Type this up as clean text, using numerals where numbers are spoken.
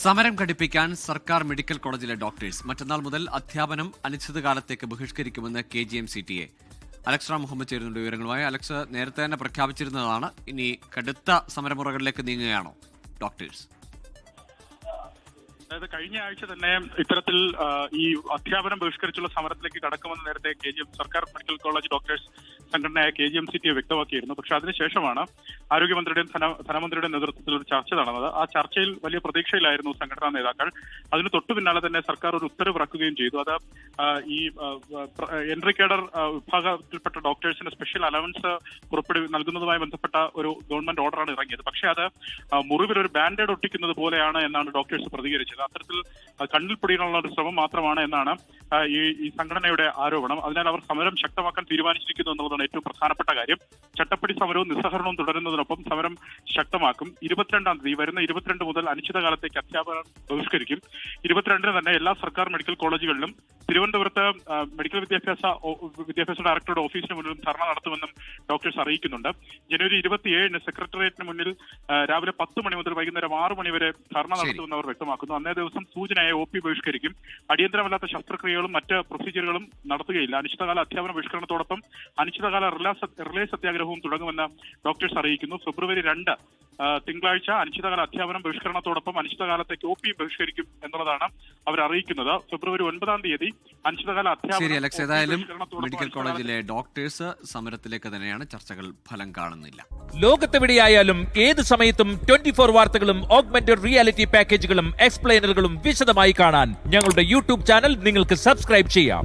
സമരം ഘടിപ്പിക്കാൻ സർക്കാർ മെഡിക്കൽ കോളേജിലെ ഡോക്ടേഴ്സ് മറ്റന്നാൾ മുതൽ അധ്യാപനം അനിശ്ചിതകാലത്തേക്ക് ബഹിഷ്കരിക്കുമെന്ന് KGM-CTA. അലക്സ് മുഹമ്മദ് ചേരുന്നുണ്ട് വിവരങ്ങളുമായി. അലക്സ്, നേരത്തെ തന്നെ പ്രഖ്യാപിച്ചിരുന്നതാണ്. ഇനി കടുത്ത സമരമുറകളിലേക്ക് നീങ്ങുകയാണോ ഡോക്ടേഴ്സ്? അതായത് കഴിഞ്ഞ ആഴ്ച തന്നെ ഇത്തരത്തിൽ ഈ അധ്യാപനം ബഹിഷ്കരിച്ചുള്ള സമരത്തിലേക്ക് കടക്കുമെന്ന് നേരത്തെ സർക്കാർ മെഡിക്കൽ കോളേജ് ഡോക്ടേഴ്സ് സംഘടനയായ KGM-CTA വ്യക്തമാക്കിയിരുന്നു. പക്ഷെ അതിനുശേഷമാണ് ആരോഗ്യമന്ത്രിയുടെയും ധനമന്ത്രിയുടെയും നേതൃത്വത്തിൽ ഒരു ചർച്ച നടന്നത്. ആ ചർച്ചയിൽ വലിയ പ്രതീക്ഷയിലായിരുന്നു സംഘടനാ നേതാക്കൾ. അതിന് തൊട്ടു പിന്നാലെ തന്നെ സർക്കാർ ഒരു ഉത്തരവ് ഇറക്കുകയും ചെയ്തു. അത് ഈ എൻട്രി കേഡർ വിഭാഗത്തിൽപ്പെട്ട ഡോക്ടേഴ്സിന് സ്പെഷ്യൽ അലവൻസ് നൽകുന്നതുമായി ബന്ധപ്പെട്ട ഒരു ഗവൺമെന്റ് ഓർഡറാണ് ഇറങ്ങിയത്. പക്ഷേ അത് മുറിവിൽ ഒരു ബാൻഡേഡ് ഒട്ടിക്കുന്നത് പോലെയാണ് എന്നാണ് ഡോക്ടേഴ്സ് പ്രതികരിച്ചത്. അത്തരത്തിൽ കണ്ണിൽ പൊടിയാനുള്ള ഒരു ശ്രമം മാത്രമാണ് എന്നാണ് ഈ സംഘടനയുടെ ആരോപണം. അതിനാൽ അവർ സമരം ശക്തമാക്കാൻ തീരുമാനിച്ചിരിക്കുന്നു എന്നുള്ളതാണ് ഏറ്റവും പ്രധാനപ്പെട്ട കാര്യം. ചട്ടപ്പടി സമരവും നിസ്സഹരണവും തുടരുന്നതിനൊപ്പം സമരം ശക്തമാക്കും. 22-ാം തീയതി വരുന്ന 22 മുതൽ അനിശ്ചിതകാലത്തേക്ക് അധ്യാപനം ബഹിഷ്കരിക്കും. 22-ന് തന്നെ എല്ലാ സർക്കാർ മെഡിക്കൽ കോളേജുകളിലും തിരുവനന്തപുരത്ത് മെഡിക്കൽ വിദ്യാഭ്യാസ ഡയറക്ടറുടെ ഓഫീസിന് മുന്നിലും ധർണ നടത്തുമെന്നും ഡോക്ടേഴ്സ് അറിയിക്കുന്നുണ്ട്. ജനുവരി 27-ന് സെക്രട്ടേറിയറ്റിന് മുന്നിൽ രാവിലെ 10 മണി മുതൽ വൈകുന്നേരം 6 മണി വരെ ധർണ നടത്തുമെന്ന് അവർ വ്യക്തമാക്കുന്നു. അന്നേ ദിവസം സൂചനയായ OP ബഹിഷ്കരിക്കും. അടിയന്തരമല്ലാത്ത ശസ്ത്രക്രിയകളും മറ്റ് പ്രൊസീജിയറുകളും നടത്തുകയില്ല. അനിശ്ചിതകാല അധ്യാപന ബഹിഷ്കരണത്തോടൊപ്പം അനിശ്ചിതകാല റിലേ സത്യാഗ്രഹവും തുടങ്ങുമെന്ന് ഡോക്ടേഴ്സ് അറിയിക്കുന്നു. ഫെബ്രുവരി 2 തിങ്കളാഴ്ച അനിശ്ചിതകാല അധ്യാപനം ബഹിഷ്കരണത്തോടൊപ്പം അനിശ്ചിതകാലത്തേക്ക് OP ബഹിഷ്കരിക്കും എന്നുള്ളതാണ് അവർ അറിയിക്കുന്നത്. ഫെബ്രുവരി 9-ാം തീയതി അനിശ്ചിതകാല അധ്യാപനം. ഏതായാലും മെഡിക്കൽ കോളേജിലെ ഡോക്ടേഴ്സ് സമരത്തിലേക്ക് തന്നെയാണ്. ചർച്ചകൾ ഫലം കാണുന്നില്ല. ലോകത്തെവിടെയായാലും ഏത് സമയത്തും 24 വാർത്തകളും ഓഗ്മെന്റഡ് റിയാലിറ്റി പാക്കേജുകളും എക്സ്പ്ലെയിനറുകളും വിശദമായി കാണാൻ ഞങ്ങളുടെ YouTube ചാനൽ നിങ്ങൾക്ക് സബ്സ്ക്രൈബ് ചെയ്യാം.